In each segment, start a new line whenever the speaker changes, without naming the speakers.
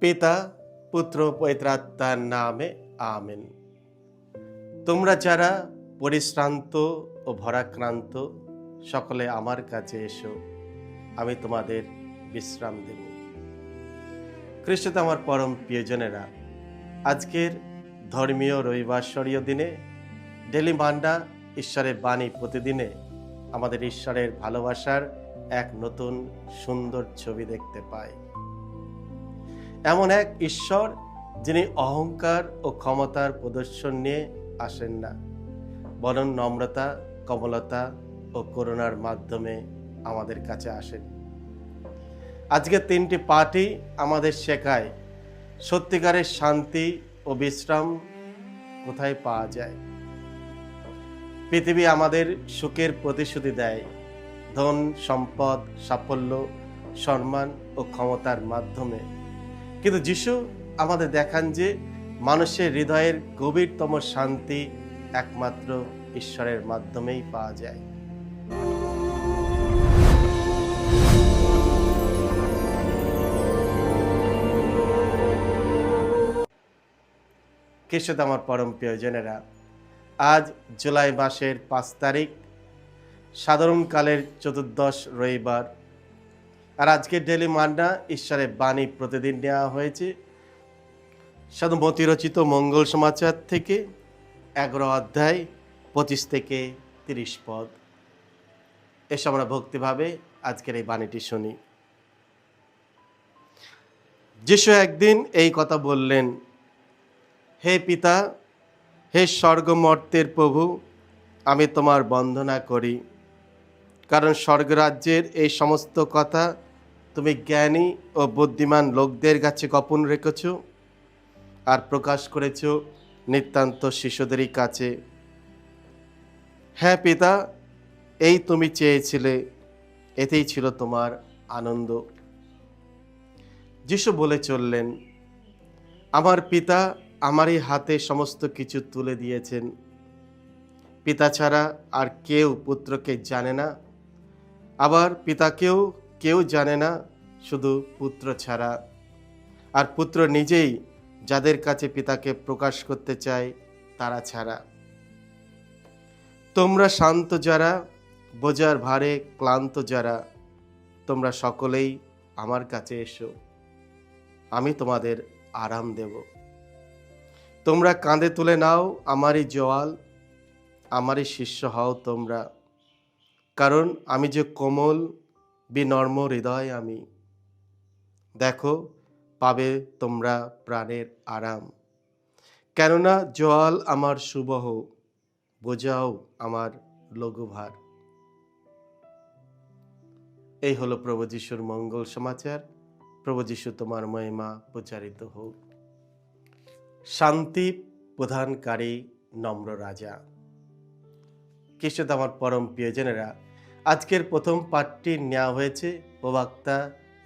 পিতা পুত্র পবিত্রাত্মার নামে আমেন। তোমরা যারা পরিশ্রান্ত ও ভরাক্রান্ত, সকলে আমার কাছে এসো, আমি তোমাদের বিশ্রাম দেব। খ্রিস্টতে আমার পরম প্রিয়জনেরা, আজকের ধর্মীয় রবিবাসরীয় দিনে ডেলি মান্না ঈশ্বরের বাণী প্রতিদিনে আমাদের ঈশ্বরের ভালোবাসার এক নতুন সুন্দর ছবি দেখতে পাই। এমন এক ঈশ্বর যিনি অহংকার ও ক্ষমতার প্রদর্শন নিয়ে আসেন না, বরং নম্রতা, কমলতা ও করুণার মাধ্যমে আমাদের কাছে আসেন। আজকে তিনটি পাঠই আমাদের শেখায় সত্যিকারের শান্তি ও বিশ্রাম কোথায় পাওয়া যায়। পৃথিবী আমাদের সুখের প্রতিশ্রুতি দেয় ধন, সম্পদ, সাফল্য, সম্মান ও ক্ষমতার মাধ্যমে, কিন্তু যিশু আমাদের দেখান যে মানুষের হৃদয়ের গভীরতম শান্তি একমাত্র ঈশ্বরের মাধ্যমেই পাওয়া যায়। খ্রিস্টতে আমার পরম প্রিয়জনেরা, আজ জুলাই মাসের 5 তারিখ, সাধারণকালের চতুর্দশ রবিবার। আর আজকে ডেলি মান্না ঈশ্বরের বাণী প্রতিদিন নেওয়া হয়েছে সাধু মতি রচিত মঙ্গল সমাচার থেকে 11 অধ্যায় 25 থেকে 30 পদ। এসে আমরা ভক্তিভাবে আজকের এই বাণীটি শুনি। যিশু একদিন এই কথা বললেন, হে পিতা, হে স্বর্গমর্তের প্রভু, আমি তোমার বন্দনা করি, কারণ স্বর্গরাজ্যের এই সমস্ত কথা তুমি জ্ঞানী ও বুদ্ধিমান লোকদের কাছে গোপন রেখেছ আর প্রকাশ করেছ নিতান্ত শিশুদেরই কাছে। হ্যাঁ পিতা, এই তুমি চেয়েছিলে, এতেই ছিল তোমার আনন্দ। যিশু বলে চললেন, আমার পিতা আমারই হাতে সমস্ত কিছু তুলে দিয়েছেন। পিতা ছাড়া আর কেউ পুত্রকে জানে না, আবার পিতাকেও কেউ জানে না শুধু পুত্র ছাড়া, আর পুত্র নিজেই যাদের কাছে পিতাকে প্রকাশ করতে চায় তারা ছাড়া। তোমরা শান্ত যারা, বোঝার ভারে ক্লান্ত যারা, তোমরা সকলেই আমার কাছে এসো, আমি তোমাদের আরাম দেব। তোমরা কাঁধে তুলে নাও আমারই জোয়াল, আমারই শিষ্য হও তোমরা, কারণ আমি যে কোমল বিনম্র হৃদয়, আমি দেখো পাবে তোমরা প্রাণের আরাম। কেননা জোয়াল আমার সুবহ, বোঝাও আমার লঘুভার। এই হলো প্রভু যিশুর মঙ্গল সমাচার। প্রভু যিশু তোমার মহিমা প্রচারিত হোক। শান্তি প্রদানকারী নম্র রাজা। খ্রিস্টতে আমার পরম প্রিয়জনেরা, আজকের প্রথম পাঠটি নেওয়া হয়েছে প্রবক্তা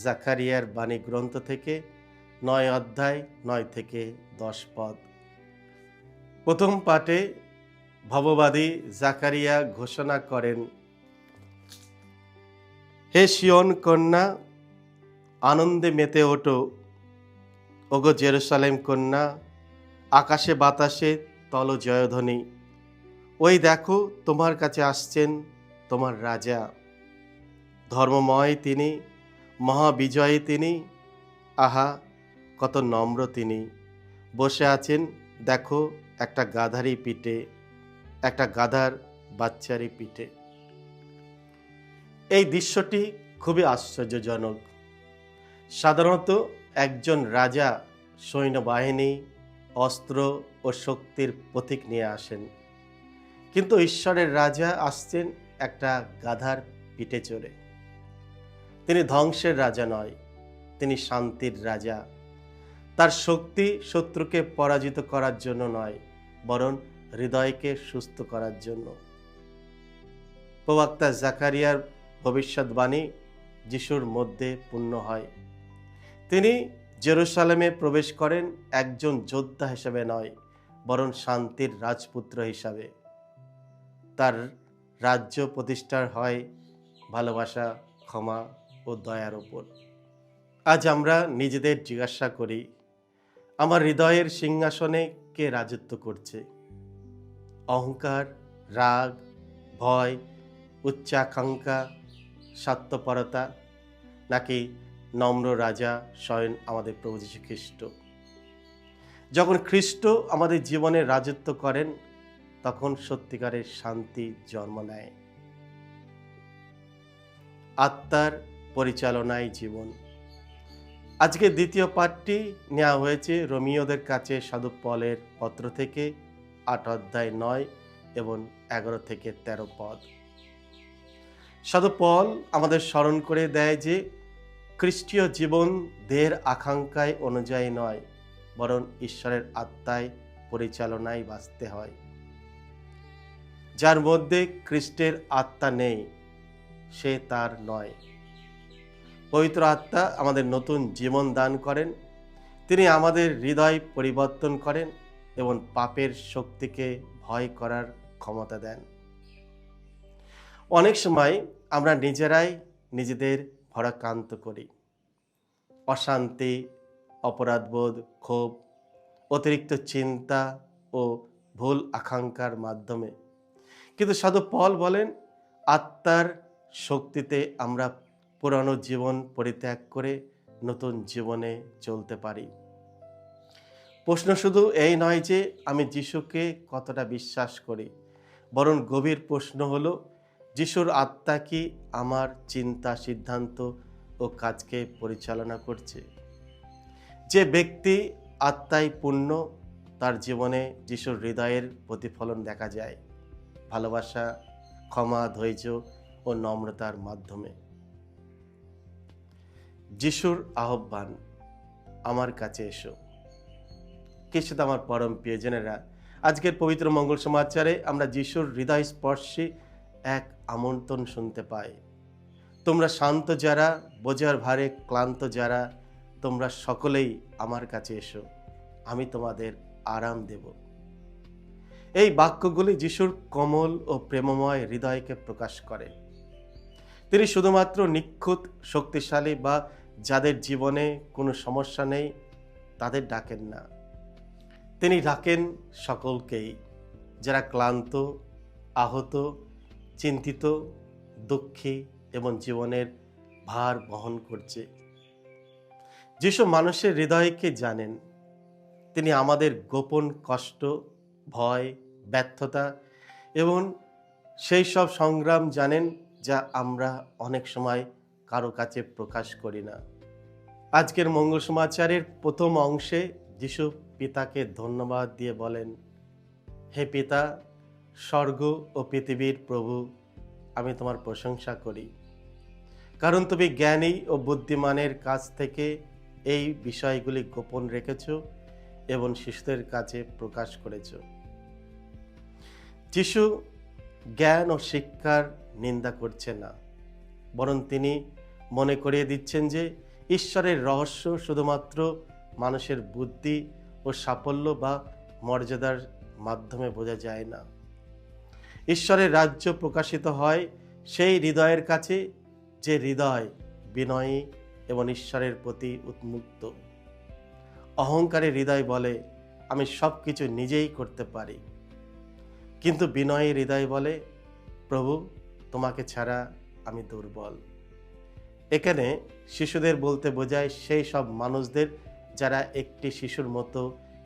জাকারিয়ার বাণী গ্রন্থ থেকে 9 অধ্যায় 9 থেকে 10 পদ। প্রথম পাঠে ভববাদী জাকারিয়া ঘোষণা করেন, হে সিয়ন কন্যা, আনন্দে মেতে ওঠো, ওগো জেরুসালেম কন্যা, আকাশে বাতাসে তল জয়ধ্বনি। ওই দেখো তোমার কাছে আসছেন তোমার রাজা, ধর্মময় তিনি, মহাবিজয়ী তিনি। আহা, কত নম্র তিনি, বসে আছেন দেখো একটা গাধারই পিঠে, একটা গাধার বাচ্চারই পিঠে। এই দৃশ্যটি খুবই আশ্চর্যজনক। সাধারণত একজন রাজা সৈন্যবাহিনী, অস্ত্র ও শক্তির প্রতীক নিয়ে আসেন, কিন্তু ঈশ্বরের রাজা আসছেন একটা গাধার পিঠে চড়ে। তিনি ধ্বংসের রাজা নয়, তিনি শান্তির রাজা। তার শক্তি শত্রুকে পরাজিত করার জন্য নয়, বরং হৃদয়কে সুস্থ করার জন্য। প্রবক্তা জাকারিয়ার ভবিষ্যৎবাণী যিশুর মধ্যে পূর্ণ হয়। তিনি জেরুসালেমে প্রবেশ করেন একজন যোদ্ধা হিসেবে নয়, বরং শান্তির রাজপুত্র হিসাবে। তার রাজ্য প্রতিষ্ঠার হয় ভালোবাসা, ক্ষমা ও দয়ার উপর। আজ আমরা নিজেদের জিজ্ঞাসা করি, আমার হৃদয়ের সিংহাসনে কে রাজত্ব করছে? অহংকার, রাগ, ভয়, উচ্চাকাঙ্ক্ষা, স্বার্থপরতা, নাকি নম্র রাজা স্বয়ং আমাদের প্রভু যীশু খ্রিস্ট? যখন খ্রিস্ট আমাদের জীবনে রাজত্ব করেন, তখন সত্যিকারের শান্তি জন্ম নেয়। আত্মার পরিচালনায় জীবন। আজকে দ্বিতীয় পাঠটি নেওয়া হয়েছে রোমীয়দের কাছে সাধু পলের পত্র থেকে 8 অধ্যায় 9 এবং 11 থেকে 13 পদ। সাধু পল আমাদের স্মরণ করে দেয় যে খ্রিস্টীয় জীবন দেহের আকাঙ্ক্ষায় অনুযায়ী নয়, বরং ঈশ্বরের আত্মায় পরিচালনায় বাঁচতে হয়। যার মধ্যে খ্রিস্টের আত্মা নেই, সে তার নয়। পবিত্র আত্মা আমাদের নতুন জীবন দান করেন। তিনি আমাদের হৃদয় পরিবর্তন করেন এবং পাপের শক্তিকে ভয় করার ক্ষমতা দেন। অনেক সময় আমরা নিজেরাই নিজেদের ভারাক্রান্ত করি। অশান্তি, অপরাধবোধ, ক্ষোভ, অতিরিক্ত চিন্তা ও ভুল আকাঙ্ক্ষার মাধ্যমে। কিন্তু সাধু পল বলেন, আত্মার শক্তিতে আমরা পুরানো জীবন পরিত্যাগ করে নতুন জীবনে চলতে পারি। প্রশ্ন শুধু এই নয় যে আমি যিশুকে কতটা বিশ্বাস করি, বরং গভীর প্রশ্ন হলো, যিশুর আত্মা কি আমার চিন্তা, সিদ্ধান্ত ও কাজকে পরিচালনা করছে? যে ব্যক্তি আত্মায় পূর্ণ, তার জীবনে যিশুর হৃদয়ের প্রতিফলন দেখা যায়, ভালোবাসা, ক্ষমা, ধৈর্য ও নম্রতার মাধ্যমে। যিশুর আহ্বান, আমার কাছে এসো। খ্রিস্ট আমার পরম প্রিয়জনেরা, আজকের পবিত্র মঙ্গল সমাচারে আমরা যিশুর হৃদয় স্পর্শী এক আমন্ত্রণ শুনতে পাই। তোমরা শান্ত যারা, বোঝার ভারে ক্লান্ত যারা, তোমরা সকলেই আমার কাছে এসো, আমি তোমাদের আরাম দেব। এই বাক্যগুলি যিশুর কোমল ও প্রেমময় হৃদয়কে প্রকাশ করে। তিনি শুধুমাত্র নিখুঁত, শক্তিশালী বা যাদের জীবনে কোনো সমস্যা নেই তাদের ডাকেন না। তিনি ডাকেন সকলকেই, যারা ক্লান্ত, আহত, চিন্তিত, দুঃখী এবং জীবনের ভার বহন করছে। যিশু মানুষের হৃদয়কে জানেন। তিনি আমাদের গোপন কষ্ট, ভয়, ব্যর্থতা এবং সেই সব সংগ্রাম জানেন যা আমরা অনেক সময় কারো কাছে প্রকাশ করি না। আজকের মঙ্গল সমাচারের প্রথম অংশে যিশু পিতাকে ধন্যবাদ দিয়ে বলেন, হে পিতা, স্বর্গ ও পৃথিবীর প্রভু, আমি তোমার প্রশংসা করি, কারণ তুমি জ্ঞানী ও বুদ্ধিমানের কাছ থেকে এই বিষয়গুলি গোপন রেখেছ এবং শিশুদের কাছে প্রকাশ করেছ। যিশু জ্ঞান ও শিক্ষার নিন্দা করছে না, বরং তিনি মনে করিয়ে দিচ্ছেন যে ঈশ্বরের রহস্য শুধুমাত্র মানুষের বুদ্ধি ও সাফল্য বা মর্যাদার মাধ্যমে বোঝা যায় না। ঈশ্বরের রাজ্য প্রকাশিত হয় সেই হৃদয়ের কাছে যে হৃদয় বিনয়ী এবং ঈশ্বরের প্রতি উন্মুক্ত। অহংকারী হৃদয় বলে, আমি সব কিছু নিজেই করতে পারি, কিন্তু বিনয়ী হৃদয় বলে, প্রভু, তোমাকে ছাড়া আমি দুর্বল। এখানে শিশুদের বলতে বোঝায় সেই সব মানুষদের যারা একটি শিশুর মতো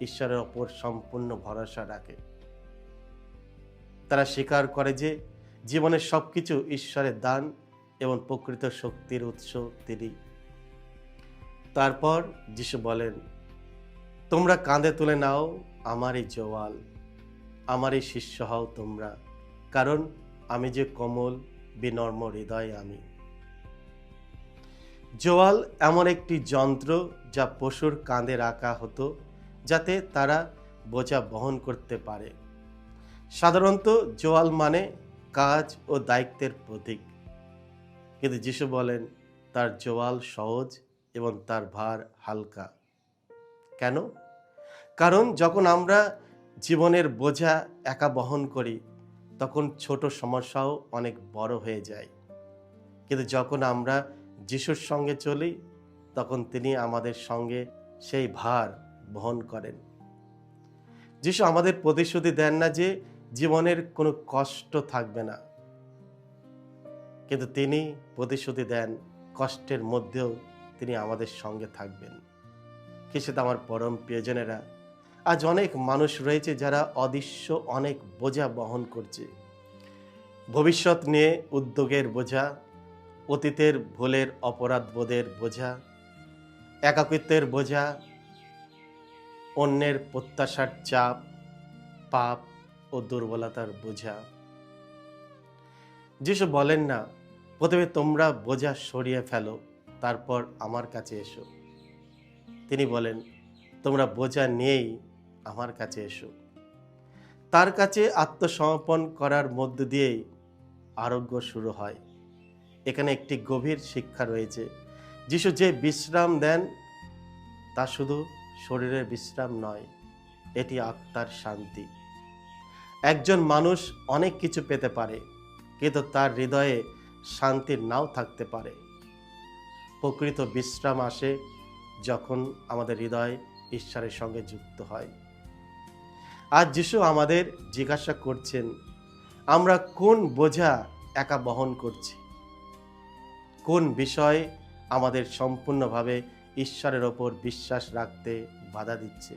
ঈশ্বরের ওপর সম্পূর্ণ ভরসা রাখে। তারা স্বীকার করে যে জীবনের সব কিছু ঈশ্বরের দান এবং প্রকৃত শক্তির উৎস তিনি। তারপর যিশু বলেন, তোমরা কাঁধে তুলে নাও আমার এই জোয়াল, আমার এই শিষ্য হও তোমরা, কারণ আমি যে কোমল বিনম্র হৃদয় আমি। জোয়াল এমন একটি যন্ত্র যা পশুর কাঁধে রাখা হতো যাতে তারা বোঝা বহন করতে পারে। সাধারণত জোয়াল মানে কাজ ও দায়িত্বের প্রতীক, কিন্তু যিশু বলেন তার জোয়াল সহজ এবং তার ভার হালকা। কেন? কারণ যখন আমরা জীবনের বোঝা একা বহন করি, তখন ছোট সমস্যাও অনেক বড় হয়ে যায়। কিন্তু যখন আমরা যিশুর সঙ্গে চলি, তখন তিনি আমাদের সঙ্গে সেই ভার বহন করেন। যিশু আমাদের প্রতিশ্রুতি দেন না যে জীবনের কোনো কষ্ট থাকবে না, কিন্তু তিনি প্রতিশ্রুতি দেন কষ্টের মধ্যেও তিনি আমাদের সঙ্গে থাকবেন। সেটা আমার পরম প্রিয়জনেরা, আজ অনেক মানুষ রয়েছে যারা অদৃশ্য অনেক বোঝা বহন করছে। ভবিষ্যৎ নিয়ে উদ্যোগের বোঝা, অতীতের ভুলের অপরাধ বোধের বোঝা, একাকিত্বের বোঝা, অন্যের প্রত্যাশার চাপ, পাপ ও দুর্বলতার বোঝা। যিশু বলেন না, প্রথমে তোমরা বোঝা সরিয়ে ফেলো, তারপর আমার কাছে এসো। তিনি বলেন, তোমরা বোঝা নিয়েই আমার কাছে এসো। তার কাছে আত্মসমর্পণ করার মধ্য দিয়েই আরোগ্য শুরু হয়। এখানে একটি গভীর শিক্ষা রয়েছে। যিশু যে বিশ্রাম দেন তা শুধু শরীরের বিশ্রাম নয়, এটি আত্মার শান্তি। একজন মানুষ অনেক কিছু পেতে পারে, কিন্তু তার হৃদয়ে শান্তি নাও থাকতে পারে। প্রকৃত বিশ্রাম আসে যখন আমাদের হৃদয় ঈশ্বরের সঙ্গে যুক্ত হয়। আজ যিশু আমাদের জিজ্ঞাসা করছেন, আমরা কোন বোঝা একা বহন করছি? কোন বিষয় আমাদের সম্পূর্ণভাবে ঈশ্বরের ওপর বিশ্বাস রাখতে বাধা দিচ্ছে?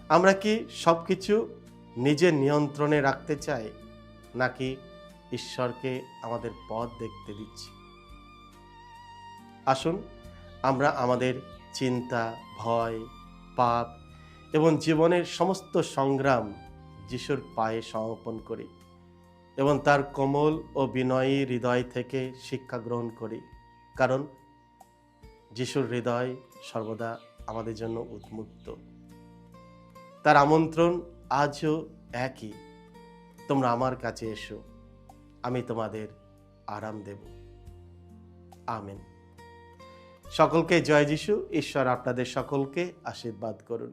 আমরা কি সবকিছু নিজের নিয়ন্ত্রণে রাখতে চাই, নাকি ঈশ্বরকে আমাদের পথ দেখতে দিচ্ছি? আসুন আমরা আমাদের চিন্তা, ভয়, পাপ এবং জীবনের সমস্ত সংগ্রাম যিশুর পায়ে সমর্পণ করি এবং তার কোমল ও বিনয়ী হৃদয় থেকে শিক্ষা গ্রহণ করি, কারণ যিশুর হৃদয় সর্বদা আমাদের জন্য উন্মুক্ত। তার আমন্ত্রণ আজও একই, তোমরা আমার কাছে এসো, আমি তোমাদের আরাম দেব। আমেন। সকলকে জয় যিশু। ঈশ্বর আপনাদের সকলকে আশীর্বাদ করুন।